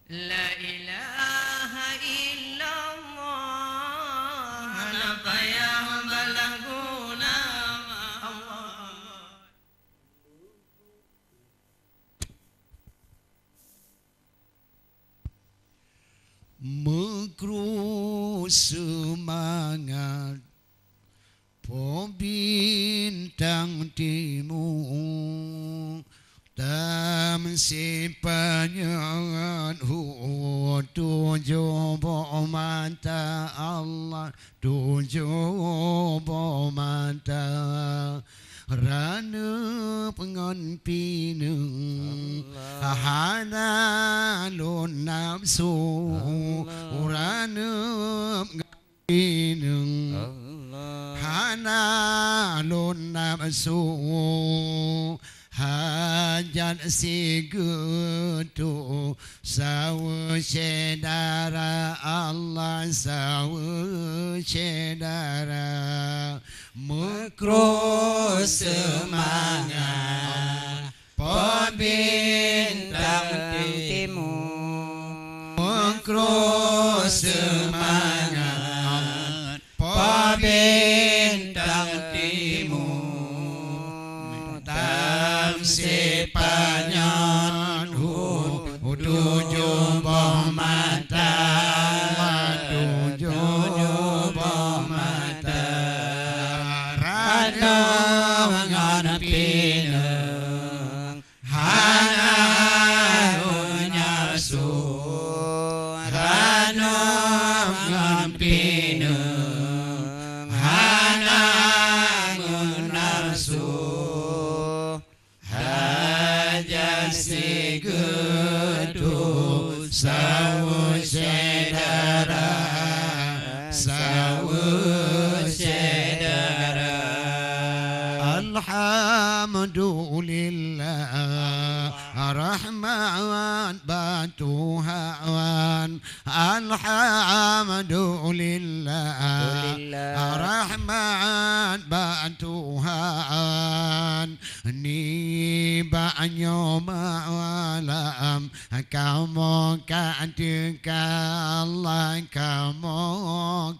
La ilaha illallah la payah balaguna Allah. Mekru semangat Bintang timur tam sipanyan tujuh mata Allah tujuh mata rana penganpinung hanalun nafsu rana penganpinung hanalun nafsu hajat si gudu sawu sedara Allah sawu sedara mekro semangat pembintang timur mekro semangat pembintang timur tam sepanyan tujuh mata tujuh mata rana nganapineng hana nyasu rana nganapineng hana nyasu Segudu sawu sedara sawu sedara Alhamdulillah Rahman Batuhan Alhamdulillah Rahman Batuhan ni banyo malam kamu katakan Allah kamu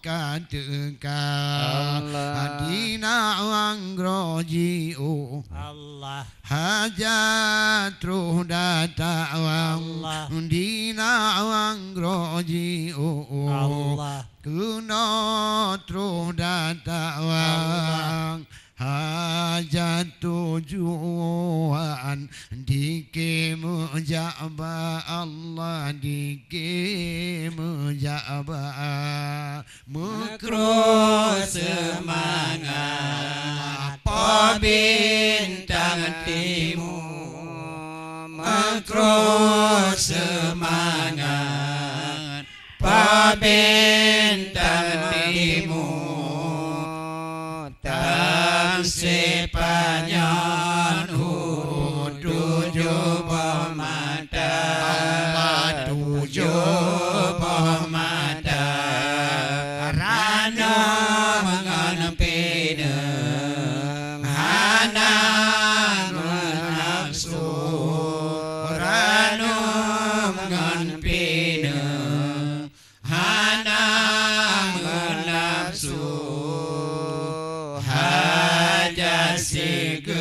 katakan adina wangrojiu Allah hajat ruh datawang dina wangrojiu Allah kunot ruh datawang hajat tujuan dike mujaba Allah dike mujaba mekro semangat pembintang timur mekro semangat pembintang timur tam sepanyan tujuh mata tujuh mata rana menganpineng hana nafsu rana menganpineng hana nafsu Segudu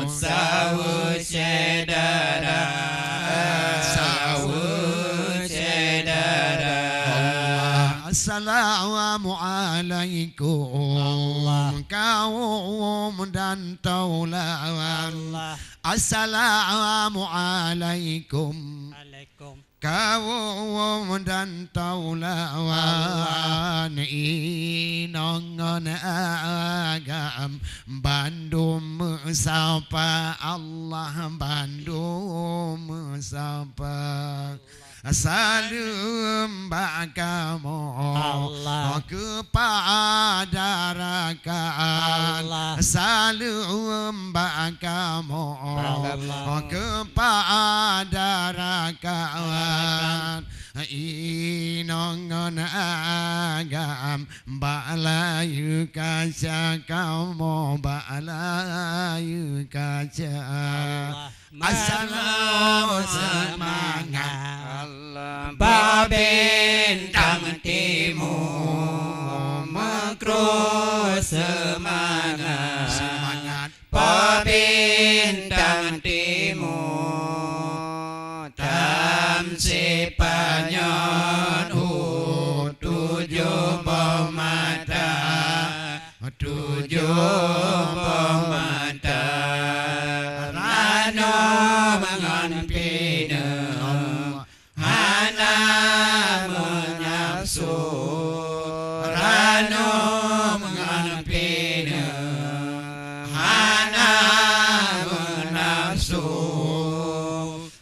sawu sedara sawu sedara Assalamualaikum kaum dan taulawan Assalamualaikum kaum dan taulawan inongon agam Bandung sapa Allah Bandung sapa salam bakamu kepada rakan salam bakamu kepada rakan inongon agam balayu kaca kamu balayu kaca Assalamu semangat semangat Pabintang timur tam sepanyon tujuh pemata Rano mangan pina Hana menafsu Rano mangan pina Hana menafsu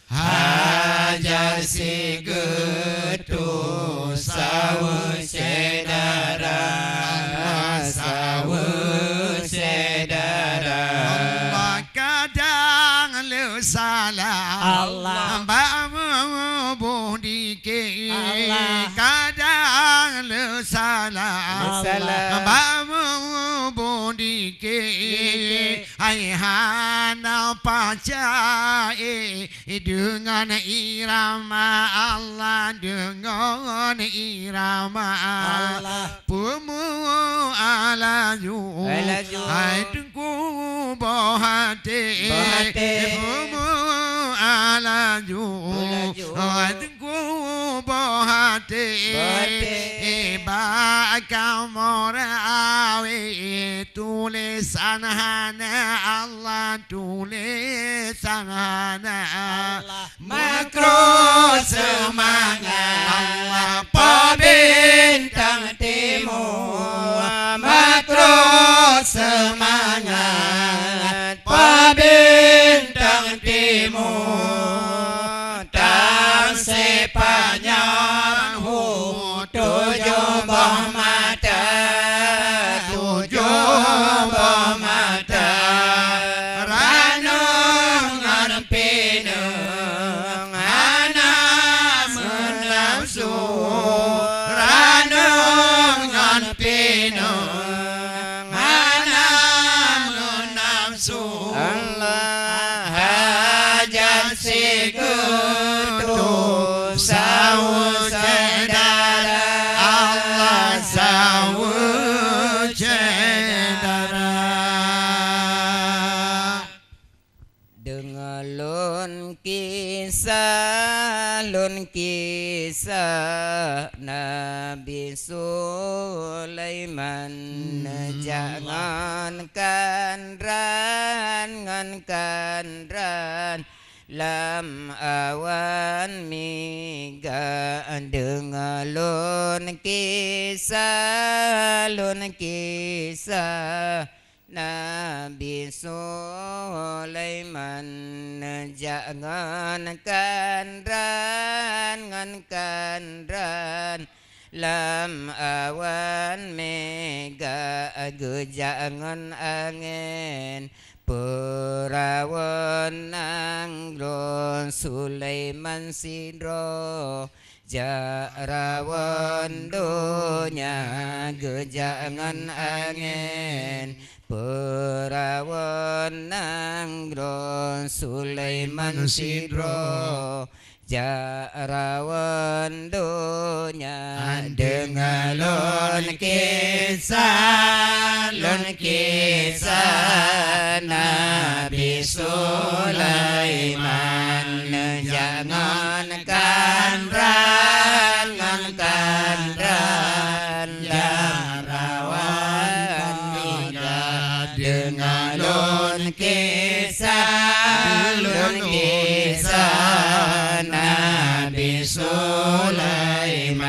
Haja si getu sawu sedara Allah kadang lu salah Allah. Bamu budike Allah. kadang lu salah Allah. Bamu budike ai hana pacai dengan irama Allah dengan irama Allah. Pumu alaju Alaju. ai tunggu bohate pumu alaju ai tunggu bohate bakamorawe tulisan hana Allah tulisan hana Makro semangat Allah Pabintang timur Makro semangat Pabintang timur Tam sepanjang tujuh mata Rano ngarepineng ana menafsu Rano ngarepineng ana menafsu Allah hajat si getu sawu sedara Allah sawu cedara Dengalun kisah Nabi Sulaiman Jangan kanran Lam awan miga Dengalun kisah Nabi Sulaiman Jangan kanran Lam awan mega Jangan angin Perawan nangron Sulaiman sidro Jarawan dunya Gejangan angin Perawan nangron Sulaiman sidro Jarawan dunya Dengalun kisah Nabi Sulaiman Jangan kanran Jarawan miga Dengalun kisah Nabi Sulaiman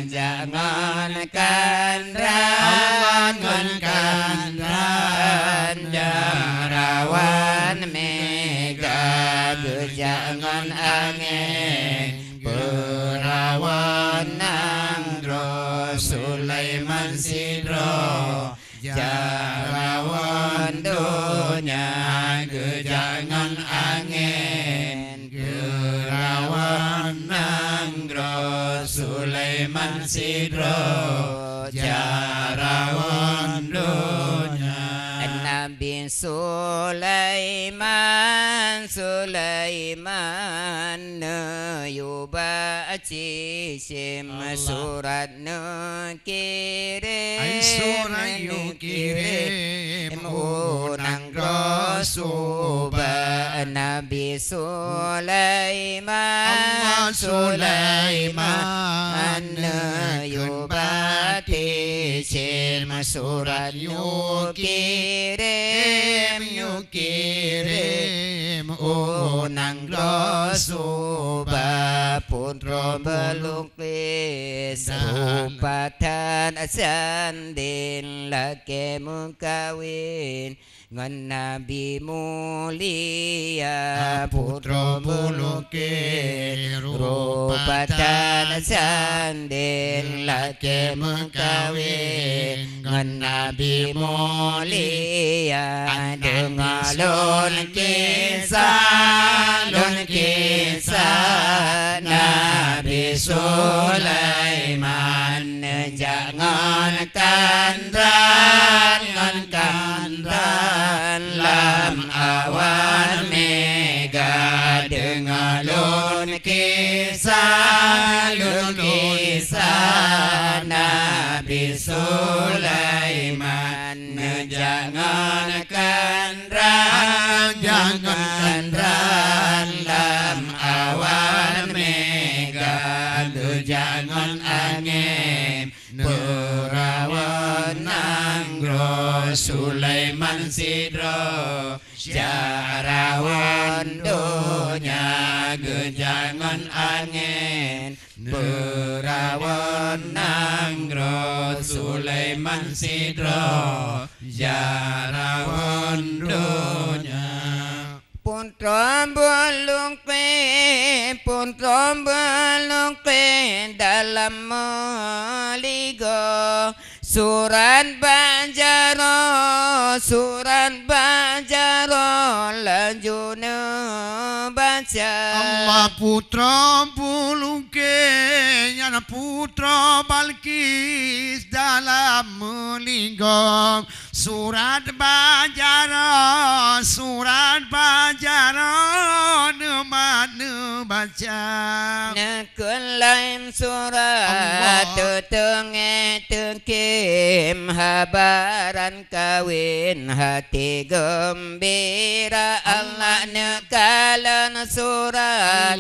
Jangan kanran Jarawan mega Jangan angin Perawan nangro Sulaiman sidro Jarawan dunya Jangan angin Gerawan nangro Sulaiman sidro Jarawan dunya Nabi Sulaiman baca surat kirim Ai surat yu kirim unang rasul Nabi Sulaiman Allah Sulaiman yu baca surat yu kirim unang rasul putra belukis upatan asandin laki mukawin ngan Nabi mulia putra belukis rupatan asandin laki mukawin ngan Nabi mulia dengan lon kisah Nabi Sulaiman jangan kandran lam awan mega dengan lon kisah Nabi Sulaiman jangan kandran lam awan mega jangan angin perawan nanggro Sulaiman sidro jarawan dunia gejangan angin perawan nanggro Sulaiman sidro jarawan dunia putra belung dalam meligo surat banjaro lanjuna baca Allah putra bulungke nyana putra Balkis dalam melinggong surat banjaro mana baca nekelaim surat tengkim habaran kawin hati gembira Allah nekalan surat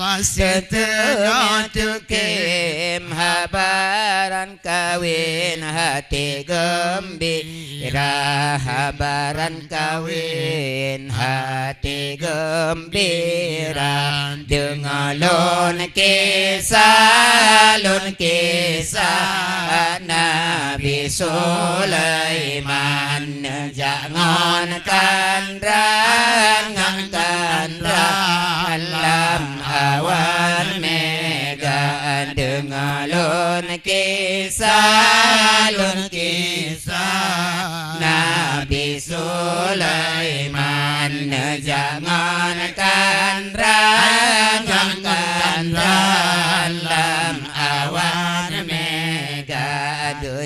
tengkim habaran kawin hati gembira habaran kawin hati gembira dengan lon kisah Nabi Sulaiman jangan kandran lam awan mega dengan lon kisah Nabi Sulaiman jangan kandran lam awan mega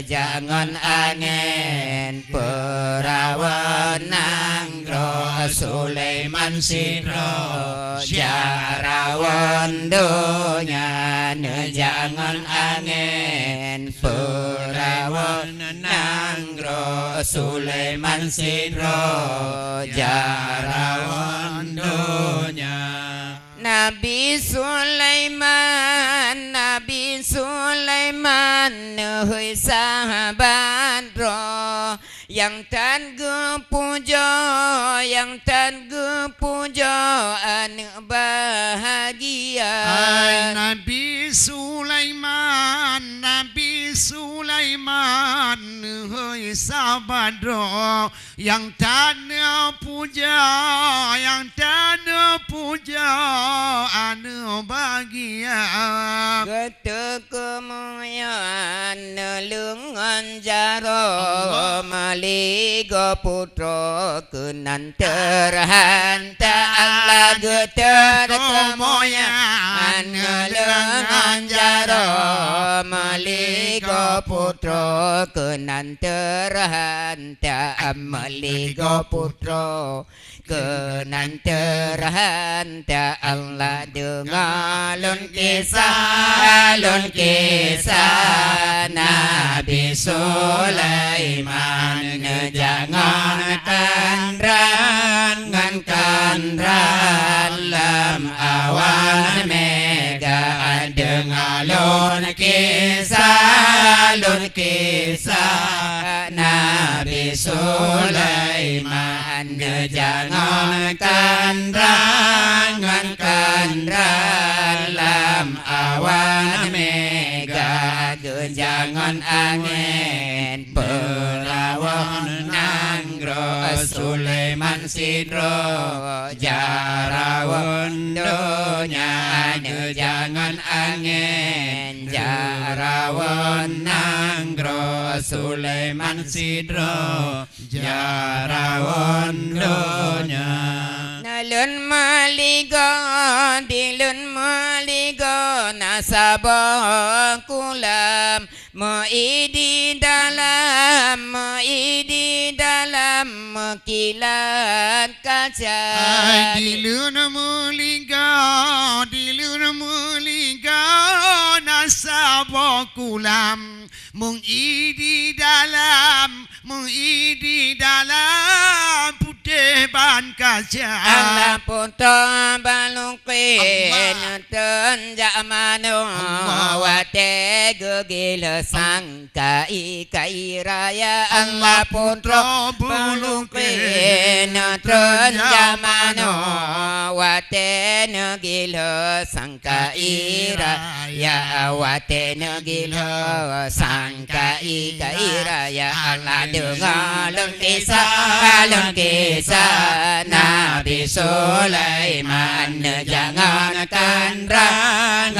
jangan angin perawan nanggro Sulaiman sidro jarawan dunia jangan angin perawan nanggro Sulaiman sidro jarawan dunia Nabi Sulaiman hui sahabat roh yang tan gepujo anak bahagia Nabi Sulaiman hui sabadro yang tanah puja anu bahagia Gete kemuliaan lengan jaro maligo putro kenan terhanta Allah gete kemuliaan lengan jaro maligo Amaligo putro kenanterahanta Amaligo putro kenanterahanta Allah dengalun kisah Nabi Sulaiman jangan kandran lam awan mega dengalun kisah Nabi Sulaiman jangan kandran lam awan mega jangan angin perawan nanggro Sulaiman sidro jarawon donya jangan angin jarawon nanggro Sulaiman sidro jarawon donya nalun maligo dilun maligo nasabah kulam Mu'idi dalam kilat kaca dilun muliga nasabah kulam Mu'idi dalam putih ban kaca Allah putra balungkin tenjak manu wate gegil sangka ikai raya Allah putra balungkin tenjak manu wate negil sangka iraya wate negil sangka ikai raya Allah dengar kisah Nabi Sulaiman jangan kandran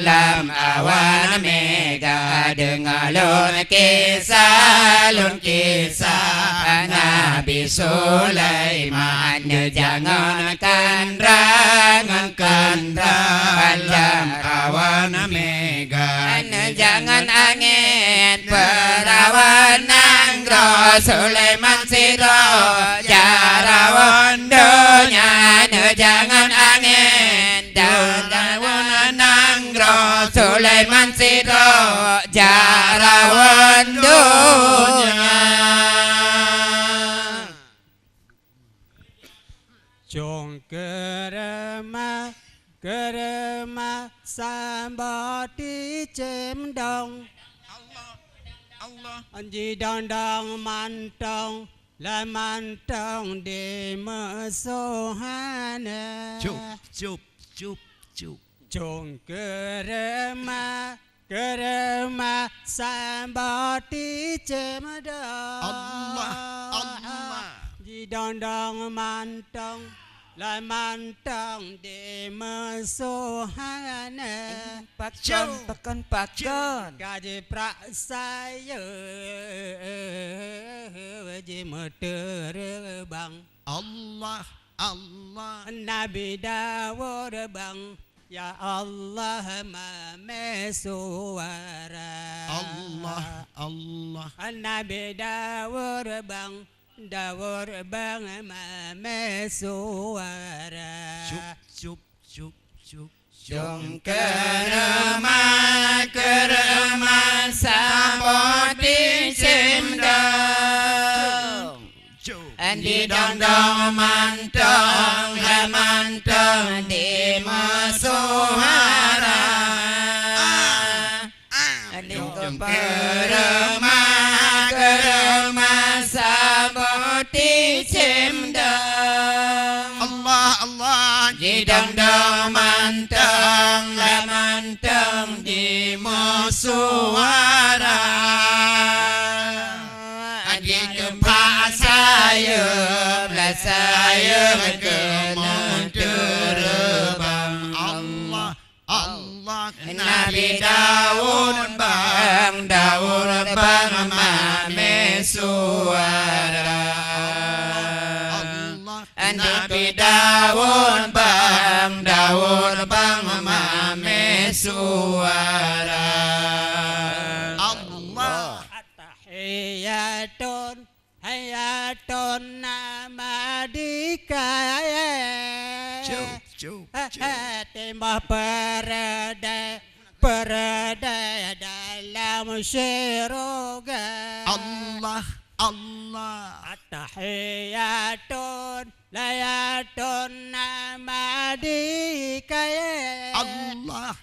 lam awan mega dengalun kisah Nabi Sulaiman jangan kandran lam awan mega jangan angin perawan nanggro Sulaiman sidro jarawon donya jangan angin jarawon nanggro Sulaiman sidro jarawon donya Chong kerema sambati chem dong Anji dong dong mantong la mantong de mesohana Cup Chong kerema sambati chem dong Allah Anji dong dong mantong la mantong de mesohana pakon Kaji prak saya Waji meterbang Allah Nabi Dawud bang Ya Allah mame suara Allah Nabi Dawud bang mame suara Cup Jom kerema saboti cemdong Andi dong mantong di masuhara Andi kerema saboti cemdong Allah Di dong mantong di musuara Adik gempa sayup kena terbang Allah Nabi Daud bang mame suara Nabi Daud bang mame suara nama dikaya Cup. Timah peredai dalam syurga Allah Attahiyatun layatun nama dikaya Allah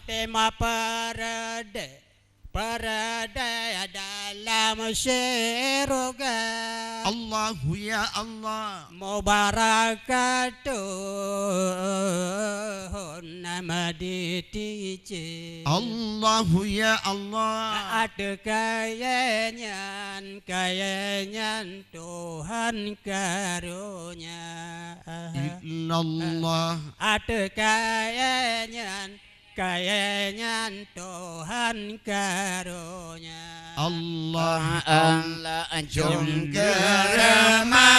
Timah peredai dalam syurga Allahu ya Allah Mubarakatun nama ditiji Allahu ya Allah Ada kayanyan Tuhan karunia Illallah Ada kayanyan Tuhan karunia Allah Jom kerema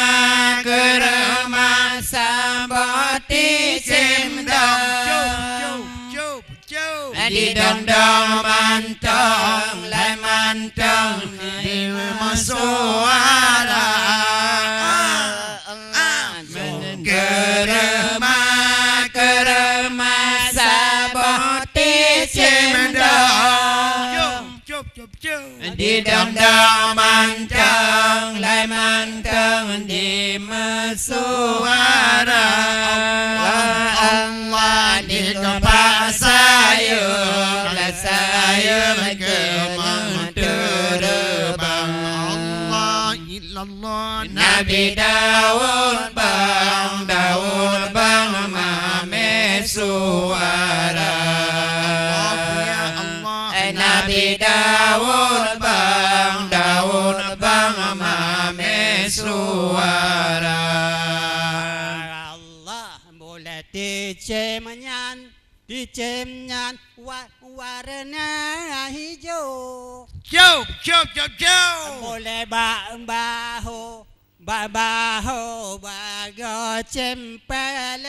Sabati cemdong Cup Di dondong mantong Lai mantong Di masuara Kerema Sabati cemdong Cup Di dondong mantong Lai mantong Di masuara Allah di tempat sayur Lai sayur ke menterbang Allah illallah Nabi Daud bang mame suara Nabi Daud bang mame suara Allah boleh dicemnyan warna hijau Cup boleh bahu bago cempelan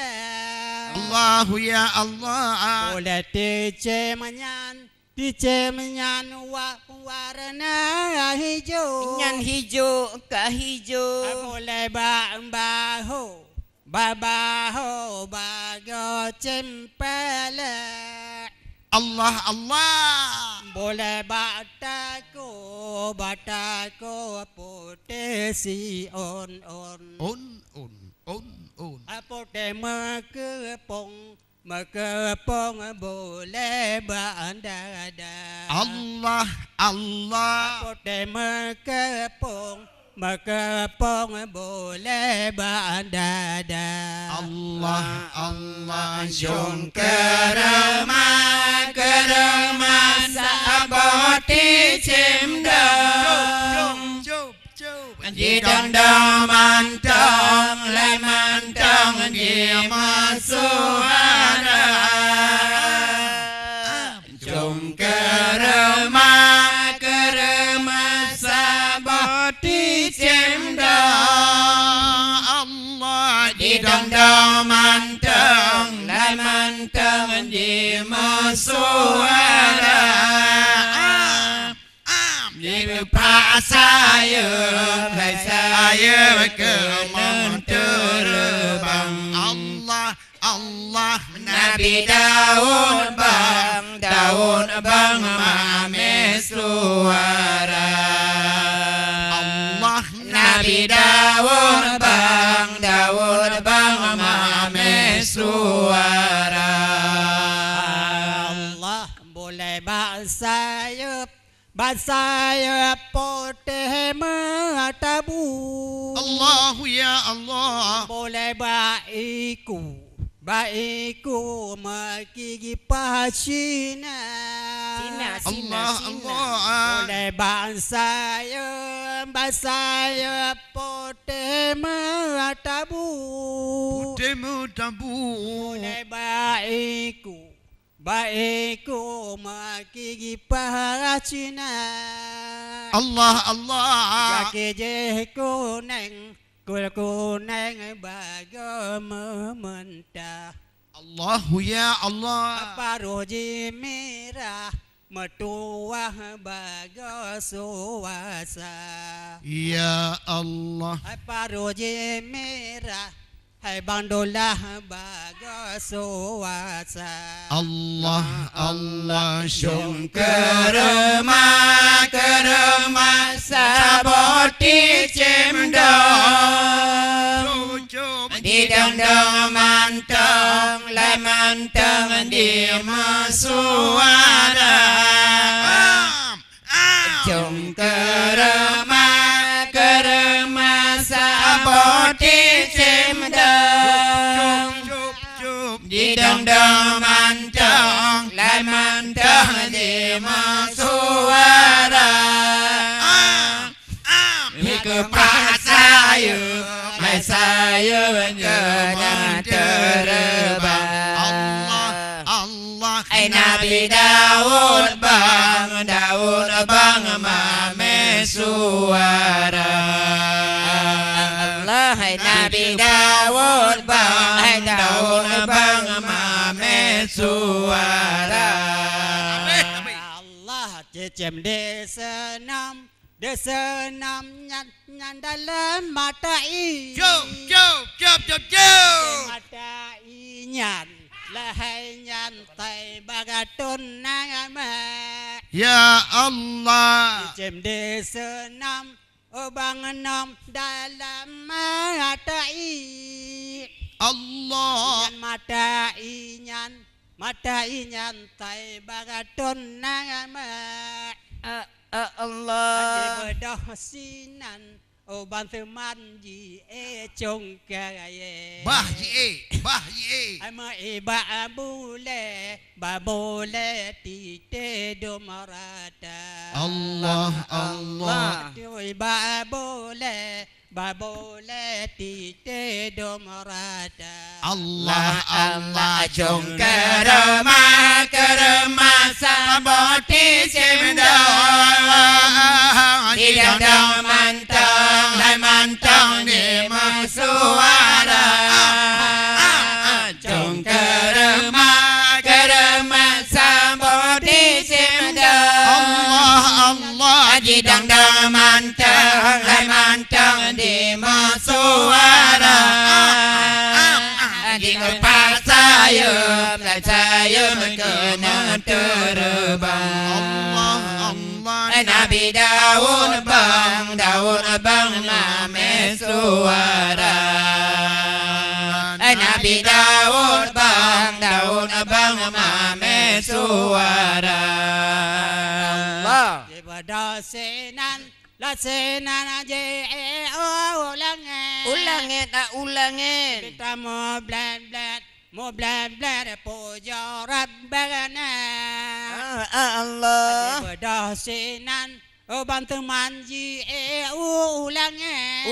Allahu ya Allah boleh dicemnyan warna hijau Nyan hijau ke hijau boleh bahu bago cempelan Allah boleh bataku putih si on putih mekepong boleh bandada Allah putih mekepong boleh bandada Allah Jom kerema sabati cemdong Di dondong mantong Lai mantong Di masuara Jom kerema sabati cemdong Allah Di dondong mantong Lai mantong Di masuara Di pak sayur Lai sayur ke menterbang Allah Nabi Daud bang mame suara Allah Nabi Daud bang mame suara Allah boleh basayap putih matabu Allahu ya Allah boleh baiku magigi pasina Allah boleh basayap putih matabu Putihmu tabu boleh baiku magigi pasina Allah kaki je kuneng bago mementah Allahu ya Allah paruh je merah metuah baga suasa. Ya Allah. Hai paruji merah, hai bandolah baga suasa. Allah Allah Syung kerema saboti cemdong di dong mantong lai mantong di masuara. Syung kerema saboti cemdong di dong mantong lai mantong di masuara. Kepas saya menjadi terbang. Allah Ai Nabi Daud bang mame suara. Allah hai Nabi Daud bang mame suara. Allah cecem desenam nyan dalam mata i. Jom Mata i nyan lahai nyan tai bagatun nangama. Ya Allah. Cecem desenam bang nam dalam mata i. Allah. Mata i nyan tai bagatun nangama. Allah Bedah sinan bantu manji chong kaya. Bah Ama babule tite domarata. Allah Allah. Babule tite domarata. Allah Allah. Jong kerema saboti cemdong di dong mantong lai mantong di masuara. Jong kerema saboti cemdong Allah di dong mantong lai mantong di masuara. Di kepas saya kena terbang. Allah Nabi Daud bang mame suara. Nabi Daud bang mame suara. Allah Daripada senan je ulangin. Kita mau blad puja Rabbana. Allah Daripada senan bantu manji ulangin.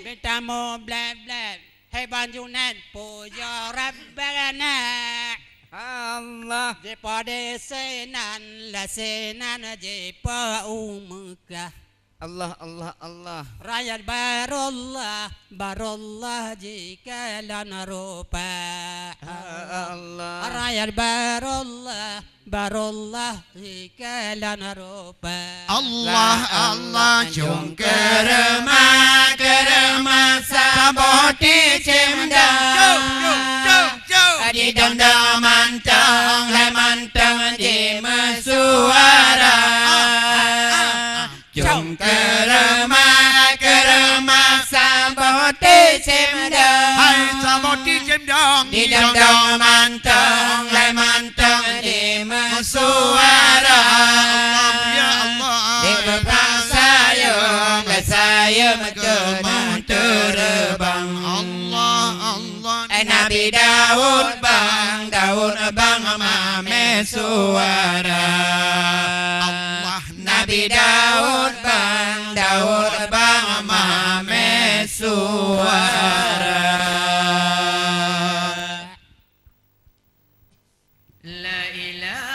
Kita mau blad hai banjunan puja Rabbana. Allah Daripada senan je pa umkah. Allah Rakyat barullah jika lana rupa. Allah Rakyat barullah jika lana rupa. Allah Jong kerema saboti cemdong di dong mantong lai mantong di masuara. Jong kerema saboti cemdong saboti cemdong di dong mantong lai mantong di masuara. Ya Allah. Di kepas saya kena terbang. Allah Nabi Daud bang mame suara. Nabi Daud bang mame suara. La ilaha